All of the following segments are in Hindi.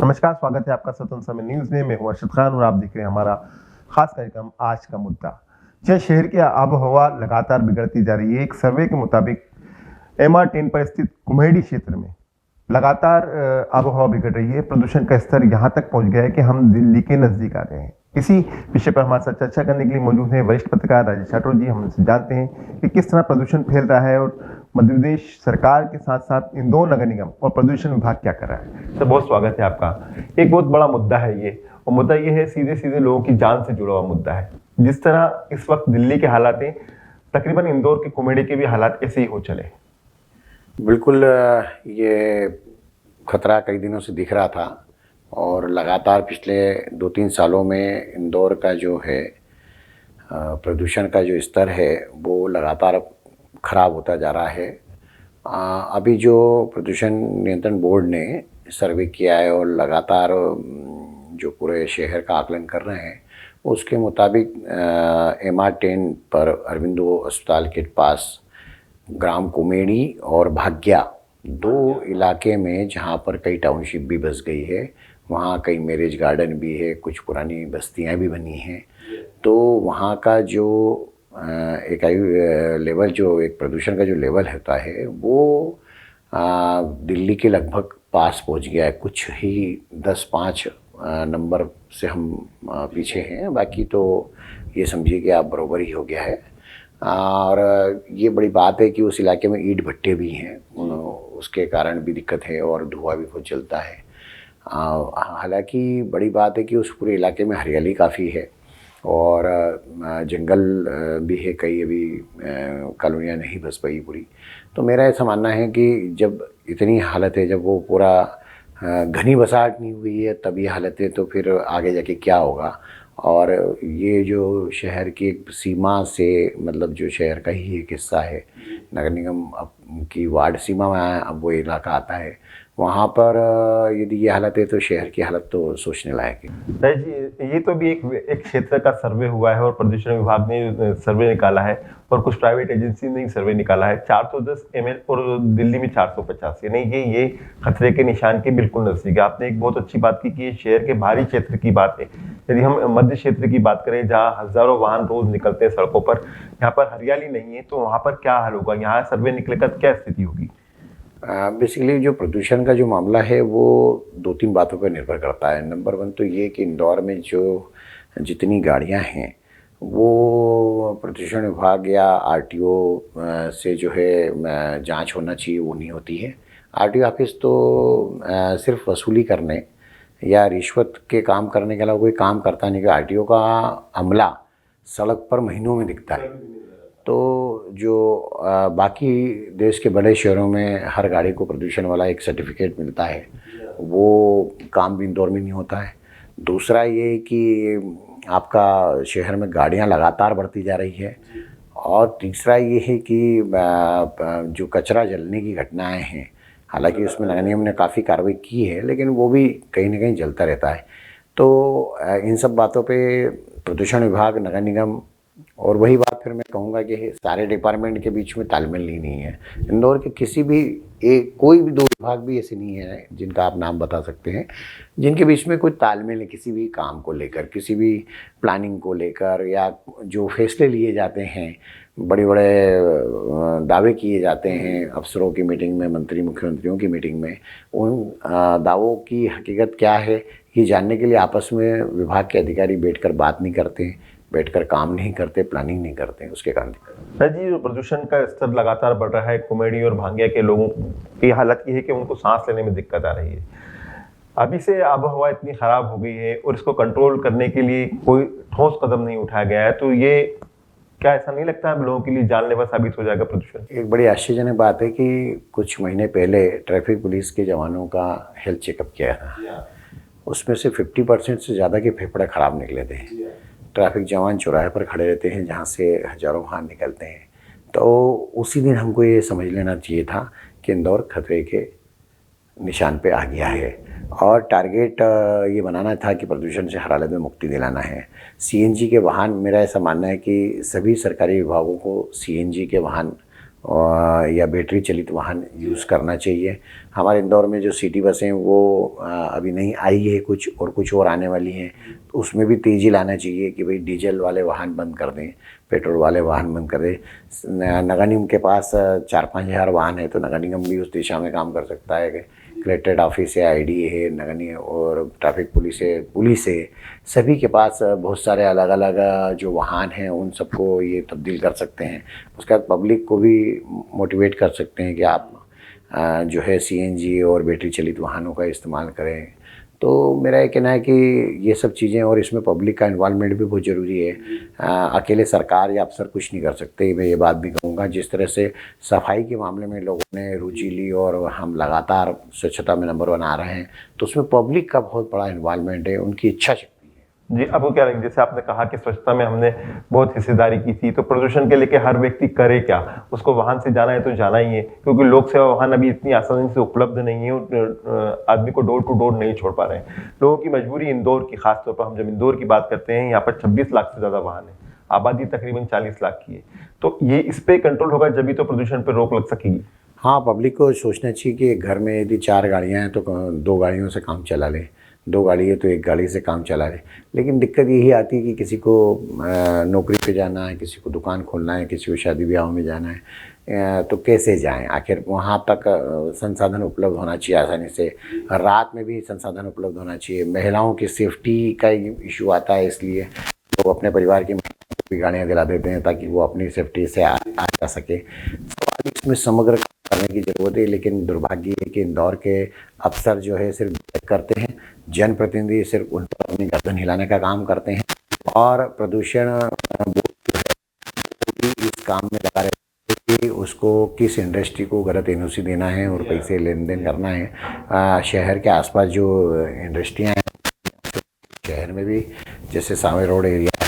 नमस्कार, स्वागत है आपका स्वतंत्र समय न्यूज़ में। मैं हूं अर्शद खान और आप देख रहे हैं हमारा खास कार्यक्रम आज का मुद्दा। जय शहर की आबोहवा लगातार बिगड़ती जा रही है। एक सर्वे के मुताबिक MR10 पर स्थित कुम्हेड़ी क्षेत्र में लगातार आबोहवा बिगड़ रही है। प्रदूषण का स्तर यहाँ तक पहुँच गया है कि हम दिल्ली के नज़दीक आ गए हैं। इसी विषय पर हमारे साथ चर्चा करने के लिए मौजूद हैं वरिष्ठ पत्रकार राजेश राठौर जी। हम उनसे जानते हैं कि किस तरह प्रदूषण फैल रहा है और मध्य प्रदेश सरकार के साथ साथ इंदौर नगर निगम और प्रदूषण विभाग क्या कर रहा है। सर, बहुत स्वागत है आपका। एक बहुत बड़ा मुद्दा है ये, और मुद्दा ये है सीधे सीधे लोगों की जान से जुड़ा हुआ मुद्दा है। जिस तरह इस वक्त दिल्ली के हालात हैं, तकरीबन इंदौर के कुम्हेड़ी के भी हालात ऐसे ही हो चले। बिल्कुल, ये खतरा कई दिनों से दिख रहा था और लगातार पिछले 2-3 सालों में इंदौर का जो है प्रदूषण का जो स्तर है वो लगातार ख़राब होता जा रहा है। अभी जो प्रदूषण नियंत्रण बोर्ड ने सर्वे किया है और लगातार जो पूरे शहर का आकलन कर रहे हैं, उसके मुताबिक MR10 पर अरविंदो अस्पताल के पास ग्राम कुम्हेड़ी और भाग्या 2 इलाके में, जहाँ पर कई टाउनशिप भी बस गई है, वहाँ कई मैरिज गार्डन भी है, कुछ पुरानी बस्तियाँ भी बनी हैं। तो वहाँ का जो एक लेवल, जो एक प्रदूषण का जो लेवल होता है वो दिल्ली के लगभग पास पहुँच गया है। कुछ ही 10-5 नंबर से हम पीछे हैं, बाकी तो ये समझिए कि आप बराबर ही हो गया है। और ये बड़ी बात है कि उस इलाके में ईंट भट्टे भी हैं, उसके कारण भी दिक्कत है और धुआं भी बहुत जलता है। हालांकि बड़ी बात है कि उस पूरे इलाके में हरियाली काफ़ी है और जंगल भी है, कई अभी कॉलोनियाँ नहीं बस पाई पूरी। तो मेरा ऐसा मानना है कि जब इतनी हालत है, जब वो पूरा घनी बसाहट नहीं हुई है तब ये हालत है, तो फिर आगे जाके क्या होगा। और ये जो शहर की एक सीमा से, मतलब जो शहर का ही एक हिस्सा है, नगर निगम की वार्ड सीमा में अब वो इलाका आता है, वहाँ पर यदि ये हालत है तो शहर की हालत तो सोचने लायक है। जी, ये तो भी एक क्षेत्र का सर्वे हुआ है और प्रदूषण विभाग ने सर्वे निकाला है और कुछ प्राइवेट एजेंसी ने सर्वे निकाला है। 410 ml और दिल्ली में 450, यानी ये खतरे के निशान के बिल्कुल नजदीक है। आपने एक बहुत अच्छी बात की कि ये शहर के बाहरी क्षेत्र की बात है। यदि हम मध्य क्षेत्र की बात करें, जहाँ हजारों वाहन रोज निकलते हैं सड़कों पर, यहाँ पर हरियाली नहीं है, तो वहाँ पर क्या हाल होगा? यहाँ सर्वे निकलेगा तो क्या स्थिति होगी? बेसिकली जो प्रदूषण का जो मामला है वो 2-3 बातों पर निर्भर करता है। नंबर 1 तो ये कि इंदौर में जो जितनी गाड़ियां हैं वो प्रदूषण विभाग या RTO से जो है जांच होना चाहिए, वो नहीं होती है। RTO ऑफिस तो सिर्फ वसूली करने या रिश्वत के काम करने के अलावा कोई काम करता नहीं। कि RTO का अमला सड़क पर महीनों में दिखता है। तो जो बाकी देश के बड़े शहरों में हर गाड़ी को प्रदूषण वाला एक सर्टिफिकेट मिलता है, वो काम भी इंदौर में नहीं होता है। दूसरा ये कि आपका शहर में गाड़ियां लगातार बढ़ती जा रही है। और तीसरा ये है कि जो कचरा जलने की घटनाएं हैं, हालांकि उसमें नगर निगम ने काफ़ी कार्रवाई की है, लेकिन वो भी कहीं ना कहीं जलता रहता है। तो इन सब बातों पे प्रदूषण विभाग, नगर निगम, और वही बात फिर मैं कहूँगा कि सारे डिपार्टमेंट के बीच में तालमेल नहीं है। इंदौर के किसी भी कोई भी 2 विभाग भी ऐसे नहीं है जिनका आप नाम बता सकते हैं जिनके बीच में कोई तालमेल है किसी भी काम को लेकर, किसी भी प्लानिंग को लेकर, या जो फैसले लिए जाते हैं, बड़े बड़े दावे किए जाते हैं अफसरों की मीटिंग में, मंत्री मुख्यमंत्रियों की मीटिंग में। उन दावों की हकीकत क्या है ये जानने के लिए आपस में विभाग के अधिकारी बैठकर बात नहीं करते, बैठकर काम नहीं करते, प्लानिंग नहीं करते, उसके कारण सर जी, जो प्रदूषण का स्तर लगातार बढ़ रहा है, कुम्हेड़ी और भांगिया के लोगों की हालत ये है कि उनको सांस लेने में दिक्कत आ रही है। अभी से आबोहवा इतनी खराब हो गई है और इसको कंट्रोल करने के लिए कोई ठोस कदम नहीं उठाया गया है, तो ये क्या ऐसा नहीं लगता है लोगों के लिए जानलेवा साबित हो जाएगा प्रदूषण? एक बड़ी आश्चर्यजनक बात है कि कुछ महीने पहले ट्रैफिक पुलिस के जवानों का हेल्थ चेकअप किया था, उसमें से 50% से ज़्यादा के फेफड़े खराब निकले थे। ट्रैफिक जवान चौराहे पर खड़े रहते हैं जहाँ से हजारों वाहन निकलते हैं। तो उसी दिन हमको ये समझ लेना चाहिए था कि इंदौर खतरे के निशान पे आ गया है और टारगेट ये बनाना था कि प्रदूषण से हर हालत में मुक्ति दिलाना है। CNG के वाहन, मेरा ऐसा मानना है कि सभी सरकारी विभागों को CNG के वाहन या बैटरी चलित वाहन यूज़ करना चाहिए। हमारे इंदौर में जो सिटी बसें हैं वो अभी नहीं आई है कुछ और आने वाली हैं, तो उसमें भी तेज़ी लाना चाहिए कि भाई डीजल वाले वाहन बंद कर दें, पेट्रोल वाले वाहन बंद कर दें। नगर निगम के पास 4-5 हज़ार वाहन है, तो नगर निगम भी उस दिशा में काम कर सकता है कि कलेक्ट्रेट ऑफिस है, आईडी है, नगर निगम और ट्रैफिक पुलिस है, सभी के पास बहुत सारे अलग अलग जो वाहन हैं उन सबको ये तब्दील कर सकते हैं। उसके बाद पब्लिक को भी मोटिवेट कर सकते हैं कि आप जो है सीएनजी और बैटरी चलित वाहनों का इस्तेमाल करें। तो मेरा ये कहना है कि ये सब चीज़ें, और इसमें पब्लिक का इन्वॉल्वमेंट भी बहुत ज़रूरी है। अकेले सरकार या अफसर कुछ नहीं कर सकते। मैं ये बात भी कहूँगा, जिस तरह से सफाई के मामले में लोगों ने रुचि ली और हम लगातार स्वच्छता में नंबर 1 आ रहे हैं, तो उसमें पब्लिक का बहुत बड़ा इन्वॉल्वमेंट है, उनकी इच्छा शक्ति है। जी, आपको क्या लगता है, जैसे आपने कहा कि स्वच्छता में हमने बहुत हिस्सेदारी की थी, तो प्रदूषण के लेके हर व्यक्ति करे क्या? उसको वाहन से जाना है तो जाना ही है, क्योंकि लोक सेवा वाहन अभी इतनी आसानी से उपलब्ध नहीं है और आदमी को डोर टू डोर नहीं छोड़ पा रहे हैं। लोगों की मजबूरी, इंदौर की खासतौर पर हम जब इंदौर की बात करते हैं, यहाँ पर 26 लाख से ज़्यादा वाहन है, आबादी तकरीबन 40 लाख की है, तो ये इस पे कंट्रोल होगा जब भी तो प्रदूषण पर रोक लग सकेगी। हाँ, पब्लिक को सोचना चाहिए कि घर में यदि 4 गाड़ियाँ हैं तो 2 गाड़ियों से काम चला लें, 2 गाड़ी है तो 1 गाड़ी से काम चला लें। लेकिन दिक्कत यही आती है कि किसी को नौकरी पे जाना है, किसी को दुकान खोलना है, किसी को शादी ब्याह में जाना है, तो कैसे जाएं? आखिर वहाँ तक संसाधन उपलब्ध होना चाहिए आसानी से, रात में भी संसाधन उपलब्ध होना चाहिए। महिलाओं की सेफ्टी का इशू आता है, इसलिए लोग अपने परिवार की महिलाओं को भी गाड़ियाँ दिला देते हैं ताकि वो अपनी सेफ्टी से आ जा सके। इसमें समग्र करने की ज़रूरत है, लेकिन दुर्भाग्य है कि इंदौर के अफसर जो है सिर्फ करते हैं, जनप्रतिनिधि सिर्फ उन पर अपनी गर्दन हिलाने का काम करते हैं, और प्रदूषण बोर्ड जो है वो भी इस काम में लगा रहता है कि उसको किस इंडस्ट्री को गलत एनओसी देना है और पैसे लेन देन करना है। शहर के आसपास जो इंडस्ट्रियाँ हैं, शहर में भी जैसे सांवे रोड एरिया है,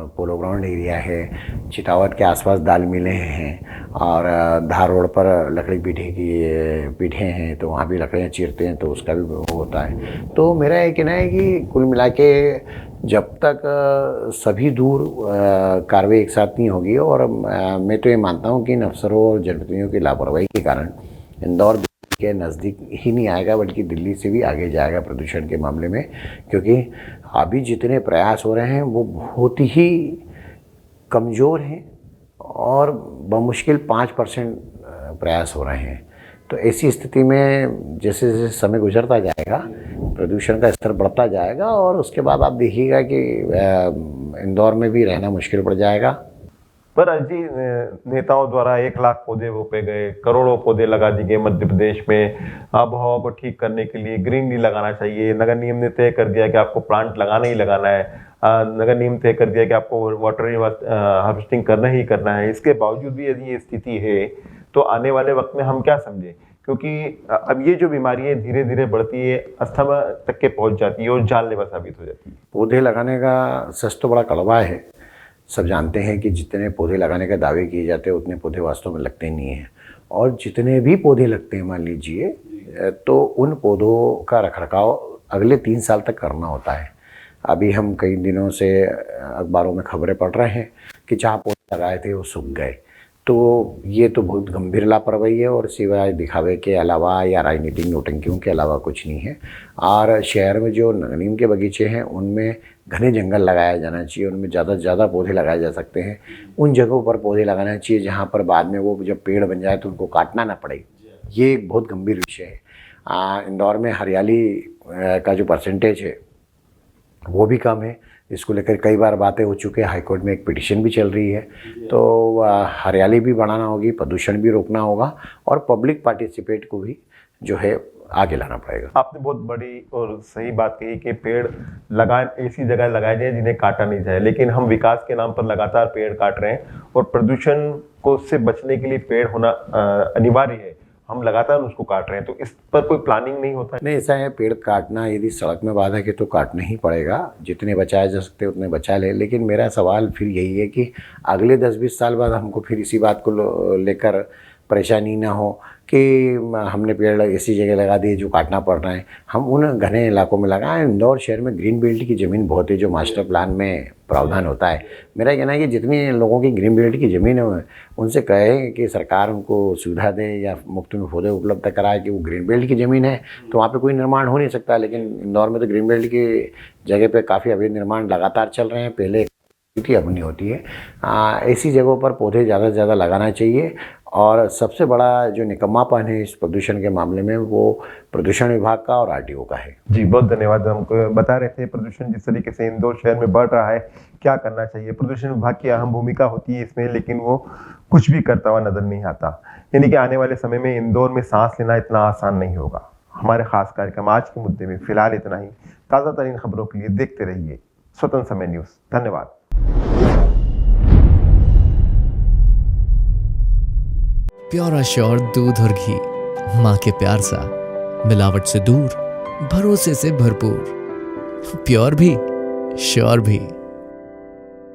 पोलो ग्राउंड एरिया है, चितावत के आसपास दाल मिलें हैं, और धार रोड पर लकड़ी पीठे हैं, तो वहाँ भी लकड़ियाँ चीरते हैं, तो उसका भी वो होता है। तो मेरा ये कहना है कि कुल मिला के जब तक सभी दूर कार्रवाई एक साथ नहीं होगी, और मैं तो ये मानता हूँ कि इन अफसरों और जनप्रतिनिधियों की लापरवाही के कारण इंदौर के नज़दीक ही नहीं आएगा, बल्कि दिल्ली से भी आगे जाएगा प्रदूषण के मामले में, क्योंकि अभी जितने प्रयास हो रहे हैं वो बहुत ही कमज़ोर हैं और बमुश्किल 5% प्रयास हो रहे हैं। तो ऐसी स्थिति में जैसे जैसे समय गुजरता जाएगा, प्रदूषण का स्तर बढ़ता जाएगा, और उसके बाद आप देखिएगा कि इंदौर में भी रहना मुश्किल पड़ जाएगा। पर जी, नेताओं द्वारा 1 लाख पौधे रोपे गए, करोड़ों पौधे लगा दिए गए मध्य प्रदेश में आबोहवा को ठीक करने के लिए। ग्रीन डी लगाना चाहिए, नगर निगम ने तय कर दिया कि आपको प्लांट लगाना ही लगाना है, नगर निगम तय कर दिया कि आपको वाटर हार्वेस्टिंग करना ही करना है। इसके बावजूद भी यदि ये स्थिति है तो आने वाले वक्त में हम क्या समझें, क्योंकि अब ये जो बीमारी है धीरे धीरे बढ़ती है, अस्थमा तक के पहुंच जाती है और जानलेवा साबित हो जाती है। पौधे लगाने का सच तो बड़ा कड़वा है। सब जानते हैं कि जितने पौधे लगाने के दावे किए जाते हैं उतने पौधे वास्तव में लगते नहीं हैं, और जितने भी पौधे लगते हैं मान लीजिए, तो उन पौधों का रखरखाव अगले 3 साल तक करना होता है। अभी हम कई दिनों से अखबारों में खबरें पढ़ रहे हैं कि जहाँ पौधे लगाए थे वो सूख गए। तो ये तो बहुत गंभीर लापरवाही है, और सिवाय दिखावे के अलावा या राजनीतिक नौटंकियों के अलावा कुछ नहीं है। और शहर में जो नीम के बगीचे हैं उनमें घने जंगल लगाया जाना चाहिए, उनमें ज़्यादा से ज़्यादा पौधे लगाए जा सकते हैं। उन जगहों पर पौधे लगाना चाहिए जहाँ पर बाद में वो जब पेड़ बन जाए तो उनको काटना ना पड़े। ये एक बहुत गंभीर विषय है। इंदौर में हरियाली का जो परसेंटेज है वो भी कम है। इसको लेकर कई बार बातें हो चुकी है, हाईकोर्ट में एक पिटीशन भी चल रही है। तो हरियाली भी बढ़ाना होगी, प्रदूषण भी रोकना होगा, और पब्लिक पार्टिसिपेट को भी जो है आगे लाना पड़ेगा। आपने बहुत बड़ी और सही बात कही कि पेड़ लगाए, ऐसी जगह लगाए जाए जिन्हें काटा नहीं जाए, लेकिन हम विकास के नाम पर लगातार पेड़ काट रहे हैं, और प्रदूषण को से बचने के लिए पेड़ होना अनिवार्य है, हम लगातार उसको काट रहे हैं। तो इस पर कोई प्लानिंग नहीं होता है? नहीं, ऐसा है, पेड़ काटना यदि सड़क में बाधक है तो काटना ही पड़ेगा, जितने बचाए जा सकते उतने बचा ले। लेकिन मेरा सवाल फिर यही है कि अगले 10-20 साल बाद हमको फिर इसी बात को लेकर परेशानी ना हो कि हमने पेड़ ऐसी जगह लगा दिए जो काटना पड़ रहा है। हम उन घने इलाकों में लगाएं। इंदौर शहर में ग्रीन बेल्ट की ज़मीन बहुत है, जो मास्टर प्लान में प्रावधान होता है। मेरा कहना है कि जितनी लोगों की ग्रीन बेल्ट की ज़मीन है उनसे कहें कि सरकार उनको सुविधा दे या मुफ्त में पौधे उपलब्ध कराए कि वो ग्रीन बेल्ट की ज़मीन है तो वहाँ पे कोई निर्माण हो नहीं सकता। लेकिन इंदौर में तो ग्रीन बेल्ट की जगह पे काफ़ी अवैध निर्माण लगातार चल रहे हैं। पहले की अब नहीं होती है। ऐसी जगहों पर पौधे ज़्यादा से ज़्यादा लगाना चाहिए। और सबसे बड़ा जो निकम्मापन है इस प्रदूषण के मामले में वो प्रदूषण विभाग का और आरटीओ का है। जी बहुत धन्यवाद। हमको बता रहे थे प्रदूषण जिस तरीके से इंदौर शहर में बढ़ रहा है, क्या करना चाहिए। प्रदूषण विभाग की अहम भूमिका होती है इसमें, लेकिन वो कुछ भी करता हुआ नजर नहीं आता। यानी कि आने वाले समय में इंदौर में सांस लेना इतना आसान नहीं होगा। हमारे खास कार्यक्रम आज के मुद्दे में फिलहाल इतना ही। ताज़ा तरीन खबरों के लिए देखते रहिए स्वतंत्र समय न्यूज़। धन्यवाद। प्योर श्योर दूध और घी, माँ के प्यार सा, मिलावट से दूर, भरोसे से भरपूर, प्योर भी श्योर भी।